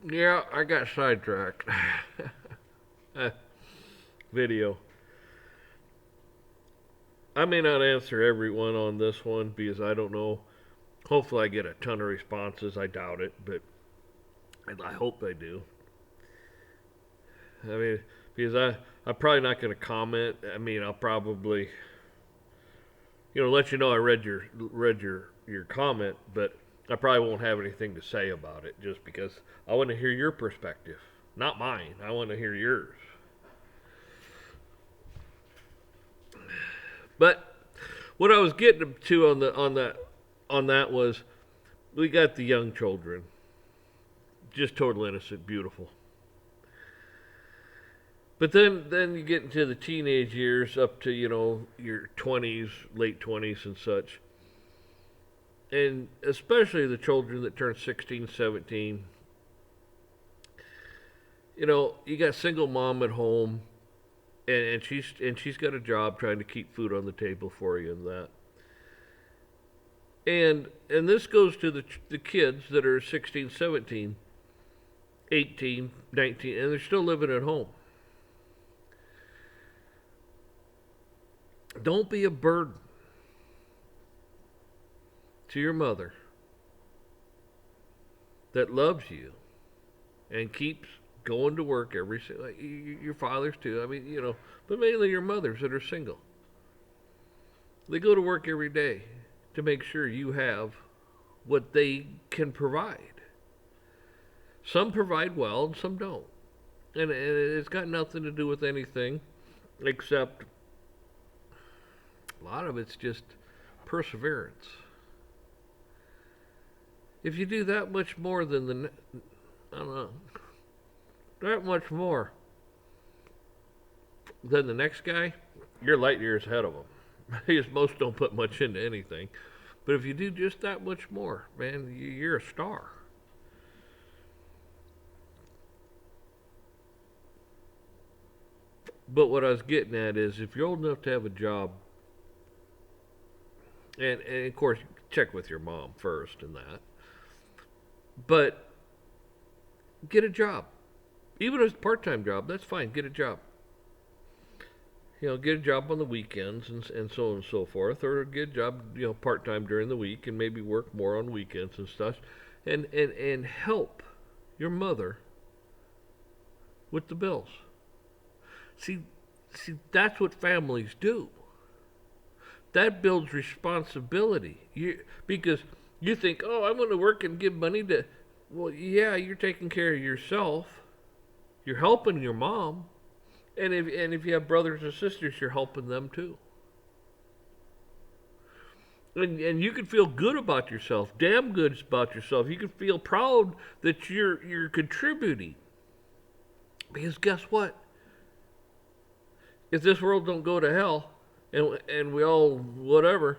Yeah, I got sidetracked. Video. I may not answer everyone on this one because I don't know. Hopefully, I get a ton of responses. I doubt it, but I hope I do. I mean, because I'm probably not going to comment. I mean, I'll probably let you know I read your comment, but I probably won't have anything to say about it just because I want to hear your perspective, not mine. I want to hear yours. But what I was getting to on that was we got the young children, just total innocent, beautiful. But then you get into the teenage years, up to your 20s, late 20s, and such, and especially the children that turn 16, 17. You got single mom at home, and she's got a job trying to keep food on the table for you and that. And this goes to the kids that are 16, 17, 18, 19, and they're still living at home. Don't be a burden to your mother that loves you and keeps going to work like your fathers too. I mean, but mainly your mothers that are single. They go to work every day to make sure you have what they can provide. Some provide well and some don't. And it's got nothing to do with anything except a lot of it's just perseverance. If you do that much more than I don't know, that much more than the next guy, you're light years ahead of them. Because most don't put much into anything. But if you do just that much more, man, you're a star. But what I was getting at is if you're old enough to have a job, and of course, check with your mom first and that, but get a job. Even if it's a part time job, that's fine. Get a job. Get a job on the weekends and so on and so forth, or get a job, part time during the week and maybe work more on weekends and stuff, and help your mother with the bills. See, that's what families do. That builds responsibility. Because you think, oh, I'm going to work and give money to. Well, yeah, you're taking care of yourself. You're helping your mom, and if you have brothers or sisters, you're helping them too. And you can feel good about yourself, damn good about yourself. You can feel proud that you're contributing. Because guess what? If this world don't go to hell, and we all whatever,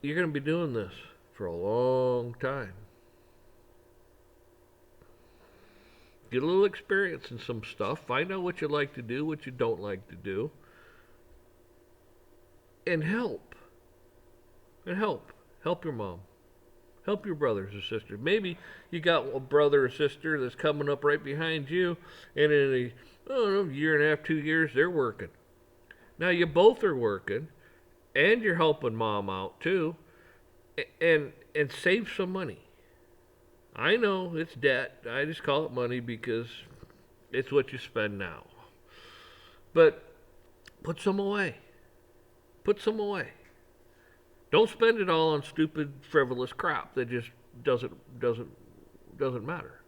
you're going to be doing this for a long time. Get a little experience in some stuff. Find out what you like to do, what you don't like to do, and help. And help your mom. Help your brothers or sisters. Maybe you got a brother or sister that's coming up right behind you, and in a, I don't know, year and a half, 2 years, they're working. Now you both are working, and you're helping mom out too, and save some money. I know it's debt. I just call it money because it's what you spend now. But put some away. Put some away. Don't spend it all on stupid, frivolous crap that just doesn't matter.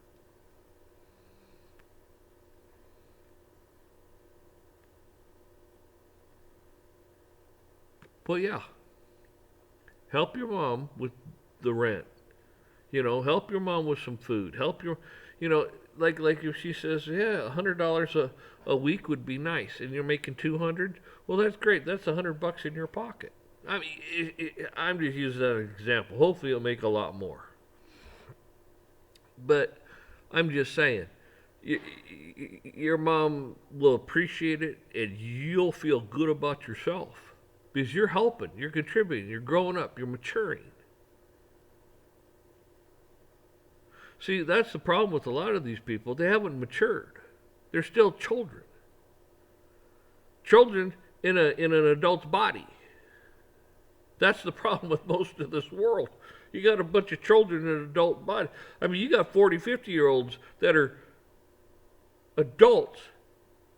But yeah, help your mom with the rent. Help your mom with some food. Help your, you know, like if she says, yeah, $100 a week would be nice, and you're making 200. Well, that's great. That's $100 in your pocket. I mean, I'm just using that as an example. Hopefully, you'll make a lot more. But I'm just saying, your mom will appreciate it, and you'll feel good about yourself because you're helping, you're contributing, you're growing up, you're maturing. See, that's the problem with a lot of these people. They haven't matured. They're still children. Children in an adult's body. That's the problem with most of this world. You got a bunch of children in an adult body. I mean, you got 40, 50-year-olds that are adults,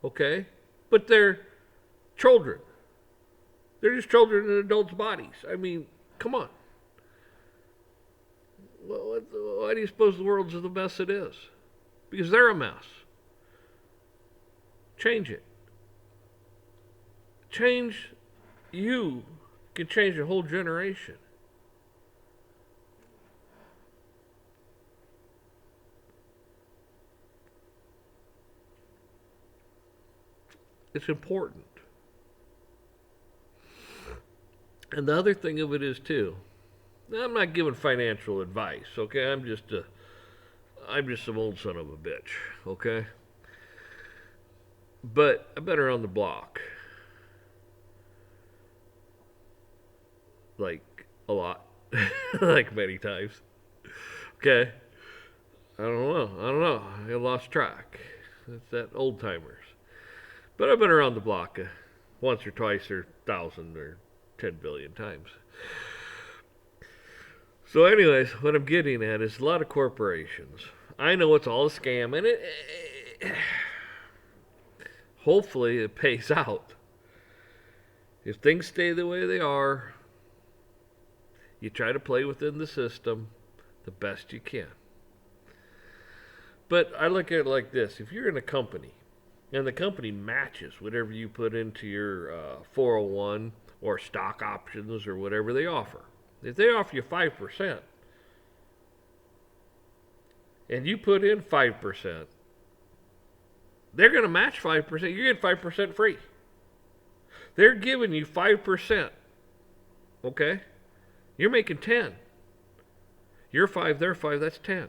okay? But they're children. They're just children in adults' bodies. I mean, come on. Why do you suppose the world's the mess it is? Because they're a mess. Change it. Change you can change a whole generation. It's important. And the other thing of it is too, I'm not giving financial advice, okay? I'm just some old son of a bitch, okay? But I've been around the block. Like a lot. Like many times. Okay. I don't know. I lost track. It's that old timers. But I've been around the block once or twice or 1,000 or 10 billion times. So anyways, what I'm getting at is a lot of corporations. I know it's all a scam, and hopefully it pays out. If things stay the way they are, you try to play within the system the best you can. But I look at it like this. If you're in a company, and the company matches whatever you put into your 401 or stock options or whatever they offer. If they offer you 5%, and you put in 5%, they're going to match 5%. You're getting 5% free. They're giving you 5%. Okay? You're making 10. You're 5, they're 5, that's 10.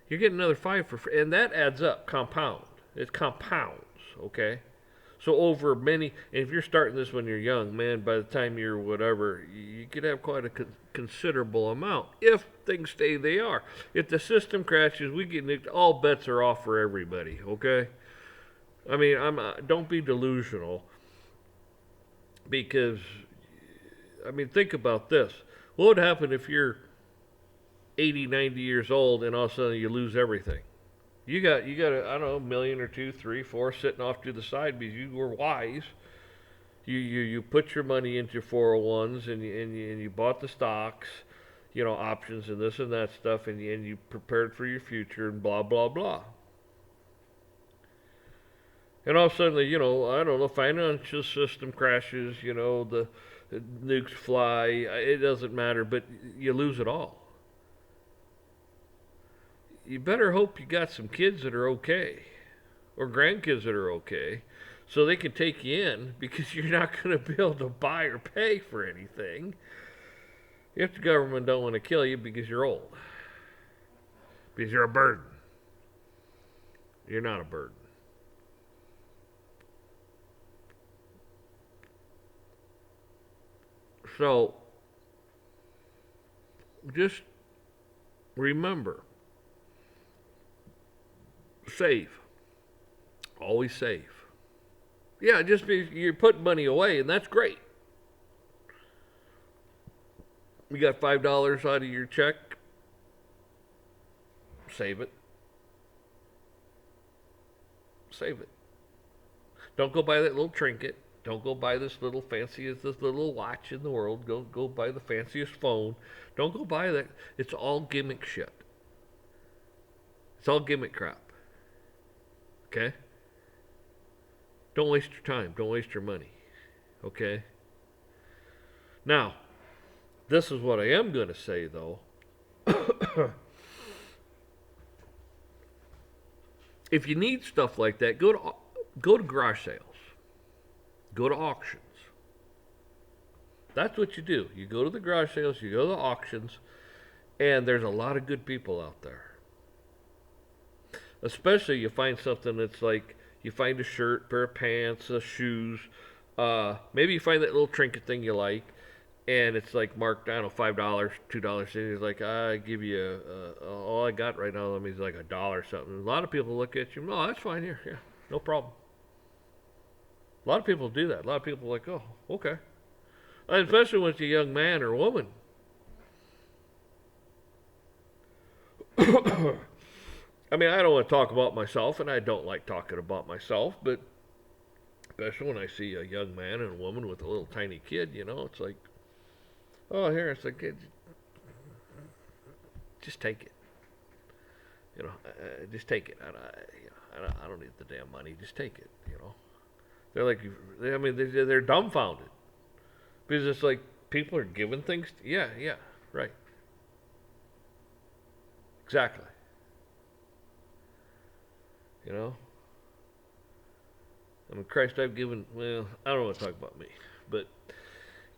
You're getting another 5 for free. And that adds up, compound. It compounds, okay? So over many, and if you're starting this when you're young, man, by the time you're whatever, you could have quite a considerable amount if things stay they are. If the system crashes, we get nicked, all bets are off for everybody, okay? I mean, don't be delusional, because, I mean, think about this. What would happen if you're 80, 90 years old and all of a sudden you lose everything? You got I don't know, $1 million or $2, $3, $4 sitting off to the side because you were wise. You put your money into 401s and you bought the stocks, options and this and that stuff, and you prepared for your future and blah blah blah. And all of a sudden, I don't know, financial system crashes, the nukes fly. It doesn't matter, but you lose it all. You better hope you got some kids that are okay, or grandkids that are okay, so they can take you in, because you're not going to be able to buy or pay for anything if the government don't want to kill you because you're old, because you're a burden. You're not a burden. So just remember, save. Always save. Yeah, just you're putting money away, and that's great. You got $5 out of your check, save it. Save it. Don't go buy that little trinket. Don't go buy this little fanciest, this little watch in the world. Go buy the fanciest phone. Don't go buy that. It's all gimmick shit. It's all gimmick crap. Okay? Don't waste your time. Don't waste your money. Okay? Now, this is what I am going to say, though. If you need stuff like that, go to garage sales. Go to auctions. That's what you do. You go to the garage sales, you go to the auctions, and there's a lot of good people out there. Especially you find something that's like, you find a shirt, pair of pants, shoes, maybe you find that little trinket thing you like, and it's like marked down $5, $2. And he's like, I give you all I got right now. Let me like $1 or something. A lot of people look at you. No, that's fine here. Yeah, no problem. A lot of people do that. A lot of people are like, oh, okay. Especially when it's a young man or woman. I mean, I don't want to talk about myself, and I don't like talking about myself, but especially when I see a young man and a woman with a little tiny kid, it's like, oh, here, it's like, just take it. Just take it. I don't need the damn money. Just take it. They're like, I mean, they're dumbfounded because it's like people are giving things. Yeah, yeah, right, exactly. You know, I mean, Christ, I've given. Well, I don't want to talk about me, but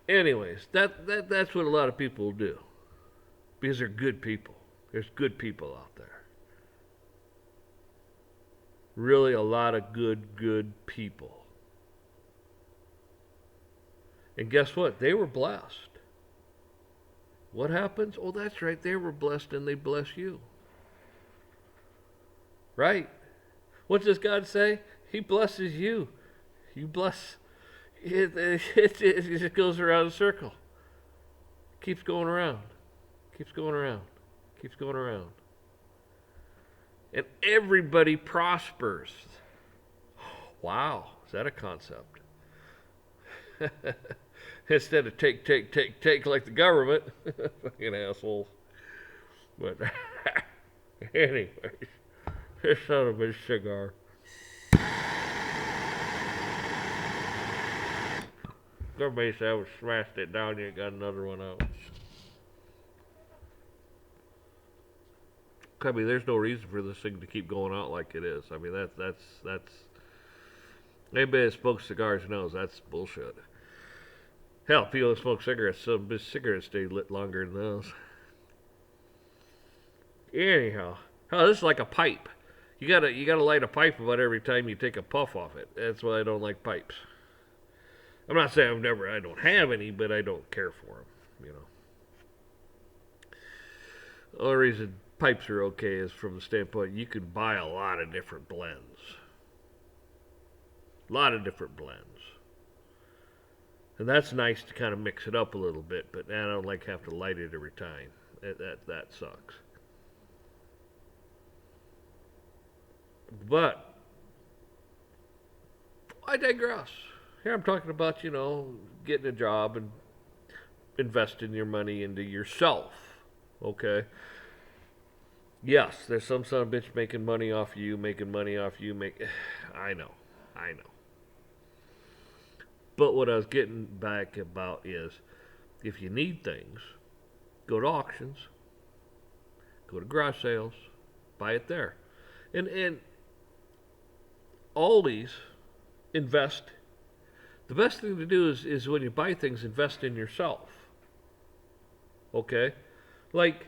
anyways, that's what a lot of people do because they're good people. There's good people out there. Really, a lot of good people. And guess what? They were blessed. What happens? Oh, that's right. They were blessed and they bless you. Right? What does God say? He blesses you. You bless. It just goes around in a circle. Keeps going around. Keeps going around. Keeps going around. And everybody prospers. Wow. Is that a concept? Instead of take like the government. Fucking assholes. But anyways, this son of a cigar. Somebody said I smashed it down, you got another one out. I mean, there's no reason for this thing to keep going out like it is. I mean, that's anybody that smokes cigars knows that's bullshit. Hell, people that smoke cigarettes, some cigarettes stay lit longer than those. Anyhow, this is like a pipe. You gotta light a pipe about every time you take a puff off it. That's why I don't like pipes. I'm not saying I don't have any, but I don't care for them. The only reason pipes are okay is from the standpoint you can buy a lot of different blends. A lot of different blends. And that's nice to kind of mix it up a little bit, but I don't like have to light it every time. That sucks. But I digress. Here I'm talking about, getting a job and investing your money into yourself. Okay? Yes, there's some son of a bitch making money off you, I know. But what I was getting back about is if you need things, go to auctions, go to garage sales, buy it there. And always invest. The best thing to do is when you buy things, invest in yourself. Okay? Like,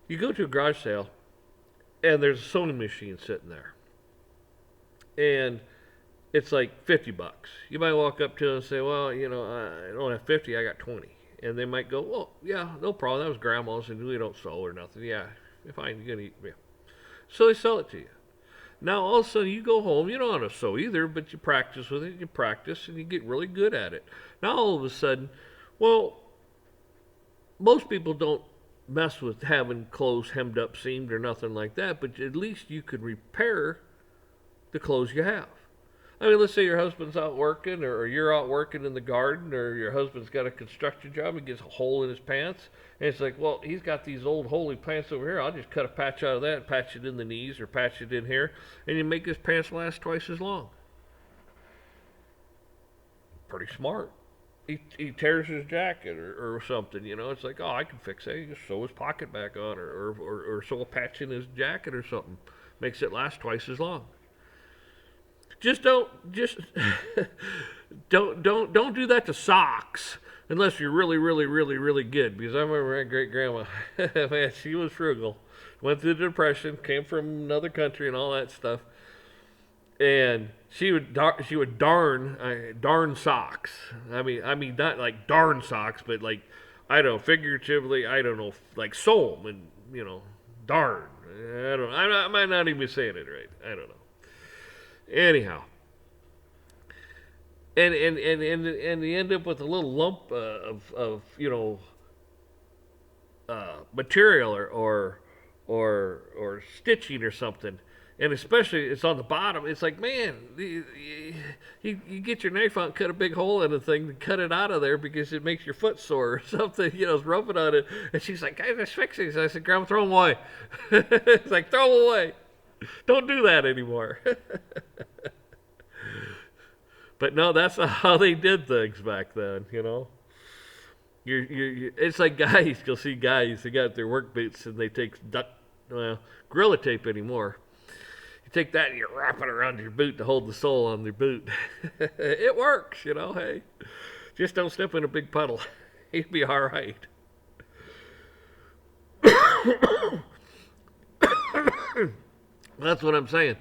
you go to a garage sale, and there's a sewing machine sitting there. And it's like $50. You might walk up to them and say, well, I don't have 50, I got 20. And they might go, well, yeah, no problem. That was grandma's, and we don't sew or nothing. Yeah, fine, you're going to eat. Yeah. So they sell it to you. Now, all of a sudden, you go home, you don't know how to sew either, but you practice with it, and you get really good at it. Now, all of a sudden, well, most people don't mess with having clothes hemmed up, seamed, or nothing like that, but at least you could repair the clothes you have. I mean, let's say your husband's out working, or you're out working in the garden, or your husband's got a construction job and gets a hole in his pants, and it's like, well, he's got these old holy pants over here. I'll just cut a patch out of that and patch it in the knees or patch it in here, and you make his pants last twice as long. Pretty smart. He tears his jacket or something, It's like, oh, I can fix that. You just sew his pocket back on, or sew a patch in his jacket or something. Makes it last twice as long. Just don't do that to socks unless you're really, really, really, really good. Because I remember my great grandma, man, she was frugal. Went through the Depression, came from another country and all that stuff. and she would darn socks. I mean not like darn socks, but like I don't know, figuratively. I don't know, like sew 'em and darn. I don't. I might not even be saying it right. I don't know. Anyhow, and you end up with a little lump of material or stitching or something. And especially it's on the bottom. It's like, man, you get your knife out and cut a big hole in the thing and cut it out of there because it makes your foot sore or something. It's rubbing on it. And she's like, guys, just fix these. I said, Grandma, throw them away. It's like, throw them away. Don't do that anymore. But no, that's how they did things back then. It's like guys, you'll see guys, they got their work boots and they take Gorilla Tape anymore. You take that and you wrap it around your boot to hold the sole on your boot. It works, hey. Just don't step in a big puddle. You'll be all right. That's what I'm saying.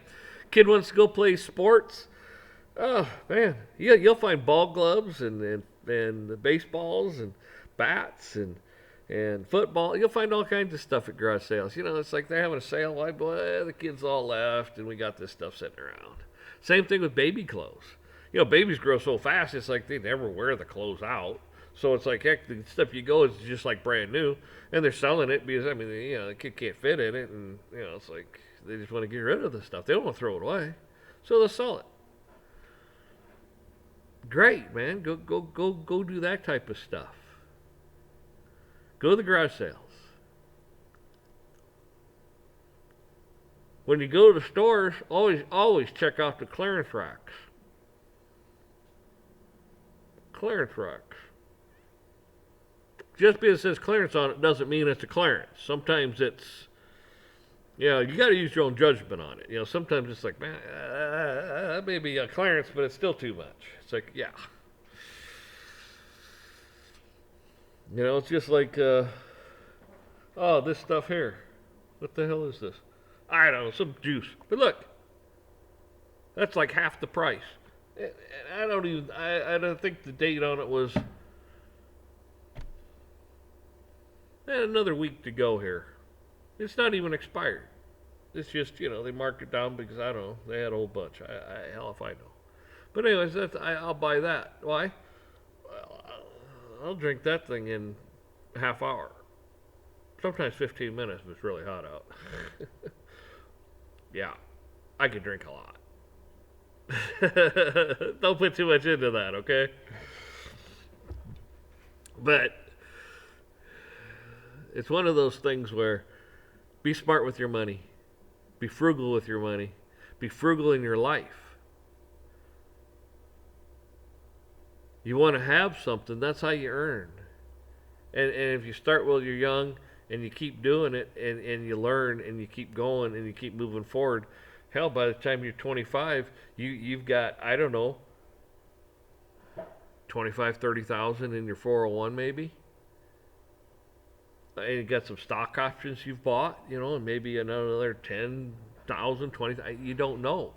Kid wants to go play sports. Oh man, you'll find ball gloves and baseballs and bats and football. You'll find all kinds of stuff at garage sales. It's like they're having a sale. Why, boy, the kids all left, and we got this stuff sitting around. Same thing with baby clothes. Babies grow so fast. It's like they never wear the clothes out. So it's like, heck, the stuff you go is just like brand new, and they're selling it because the kid can't fit in it, and it's like they just want to get rid of the stuff. They don't want to throw it away, so they'll sell it. Great, man. Go do that type of stuff. Go to the garage sales. When you go to the stores, always check out the clearance racks. Clearance racks. Just because it says clearance on it doesn't mean it's a clearance. Sometimes it's, you got to use your own judgment on it. Sometimes it's like, man, that may be a clearance, but it's still too much. It's like, yeah. It's just like, this stuff here. What the hell is this? I don't know, some juice. But look, that's like half the price. And I don't think the date on it was another week to go here. It's not even expired. It's just, they marked it down because, I don't know, they had a whole bunch. Hell if I know. But anyways, I'll buy that. Why? Well, I'll drink that thing in a half hour. Sometimes 15 minutes if it's really hot out. Yeah, I could drink a lot. Don't put too much into that, okay? But it's one of those things where be smart with your money. Be frugal with your money. Be frugal in your life. You want to have something, that's how you earn. And if you start while you're young and you keep doing it and you learn and you keep going and you keep moving forward, hell, by the time you're 25, you've got, I don't know, 25, 30,000 in your 401 maybe. And you got some stock options you've bought, and maybe another 10,000, 20,000. You don't know.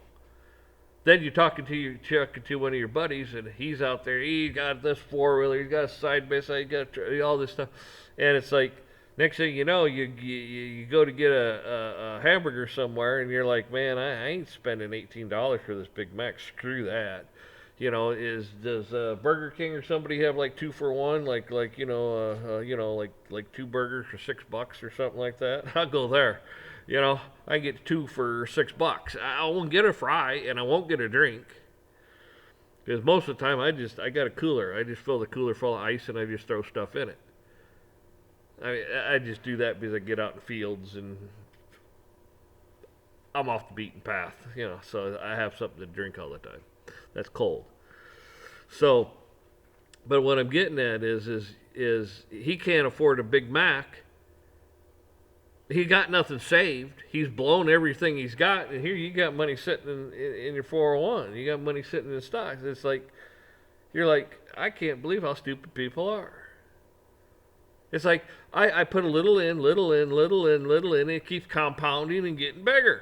Then you're talking to one of your buddies, and he's out there. He got this four-wheeler, he got a side by side, he got all this stuff, and it's like next thing you know, you go to get a hamburger somewhere, and you're like, man, I ain't spending $18 for this Big Mac. Screw that. Does Burger King or somebody have like 2 for 1, like two burgers for $6 or something like that? I'll go there. I get 2 for $6. I won't get a fry and I won't get a drink because most of the time I got a cooler. I just fill the cooler full of ice and I just throw stuff in it. I just do that because I get out in the fields and I'm off the beaten path. So I have something to drink all the time. That's cold. So, but what I'm getting at is he can't afford a Big Mac. He got nothing saved. He's blown everything he's got, and here you got money sitting in your 401. You got money sitting in stocks. It's like you're like, I can't believe how stupid people are. It's like I put a little in, and it keeps compounding and getting bigger.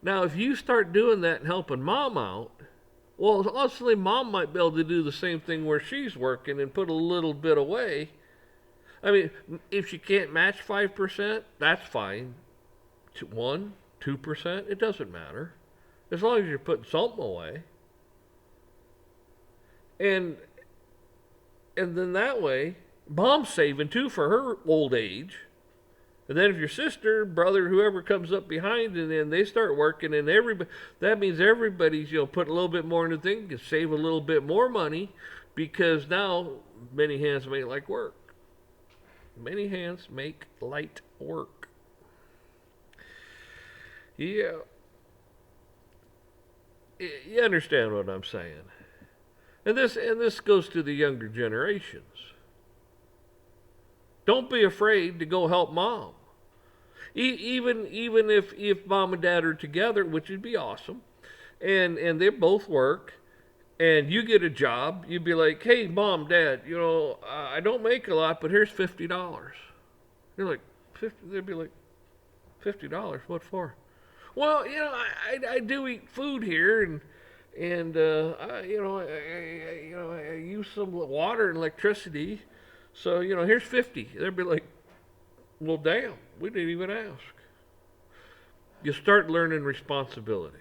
Now, if you start doing that and helping mom out, well, honestly, mom might be able to do the same thing where she's working and put a little bit away. I mean, if she can't match 5%, that's fine. 1, 2%, it doesn't matter. As long as you're putting something away. And and then that way, mom's saving too for her old age. And then if your sister, brother, whoever comes up behind, and then they start working, and everybody, that means everybody's putting a little bit more into the thing, can save a little bit more money, because now many hands make light work. Many hands make light work. Yeah, you understand what I'm saying. And this goes to the younger generations. Don't be afraid to go help mom. Even if mom and dad are together, which would be awesome, and they both work, and you get a job, you'd be like, hey, mom, dad, I don't make a lot, but here's $50. You're like, 50? They'd be like, $50? What for? Well, I do eat food here, and I use some water and electricity, so here's 50. They'd be like, well, damn, we didn't even ask. You start learning responsibility,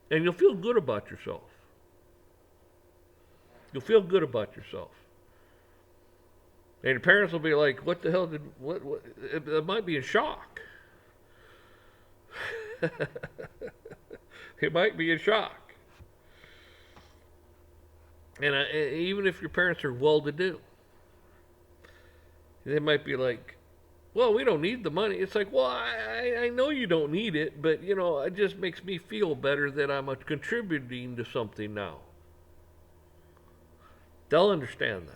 and you'll feel good about yourself. You'll feel good about yourself. And your parents will be like, what the hell did, what, it might be in shock. It might be in shock. And even if your parents are well-to-do, they might be like, well, we don't need the money. It's like, well, I know you don't need it, but, it just makes me feel better that I'm contributing to something now. They'll understand that.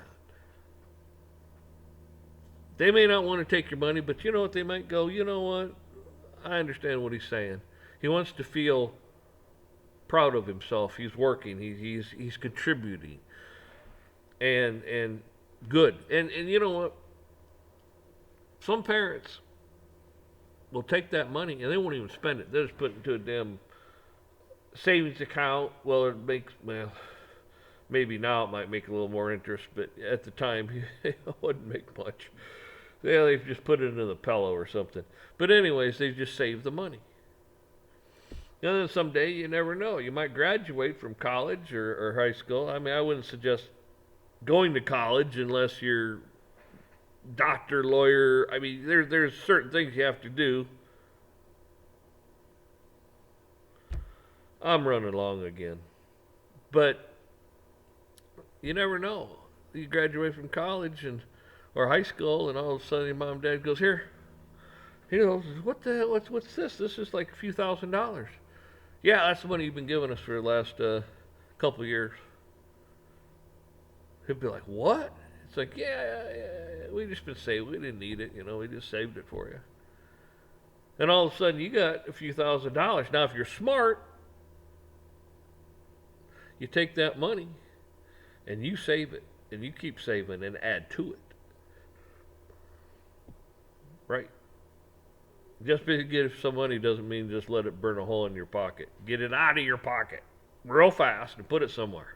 They may not want to take your money, but you know what? They might go, you know what? I understand what he's saying. He wants to feel proud of himself. He's working. He's contributing. And good. And you know what? Some parents will take that money and they won't even spend it. They'll just put it into a damn savings account. Well, maybe now it might make a little more interest, but at the time it wouldn't make much. They just put it into the pillow or something. But anyways, they just save the money. And then someday, you never know. You might graduate from college or high school. I mean, I wouldn't suggest going to college unless you're doctor, lawyer. I mean, there's certain things you have to do. I'm running along again. But you never know. You graduate from college or high school, and all of a sudden your mom and dad goes, here, what the hell, what's this? This is like a few $1,000s. Yeah, that's the money you've been giving us for the last couple of years. He'd be like, what? It's like, yeah, we just been saving. We didn't need it, we just saved it for you. And all of a sudden you got a few $1,000s. Now, if you're smart, you take that money and you save it, and you keep saving and add to it. Right? Just because you get some money doesn't mean just let it burn a hole in your pocket. Get it out of your pocket real fast and put it somewhere.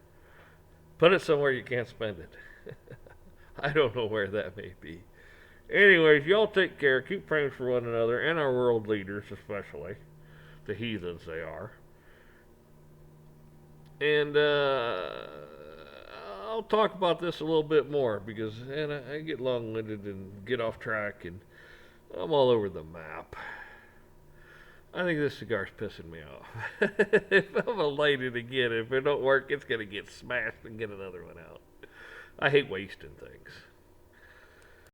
Put it somewhere you can't spend it. I don't know where that may be. Anyways, y'all take care. Keep praying for one another and our world leaders, especially the heathens they are. And I'll talk about this a little bit more because I get long-winded and get off track, and I'm all over the map. I think this cigar's pissing me off. If I'm gonna light it again, if it don't work, it's gonna get smashed and get another one out. I hate wasting things.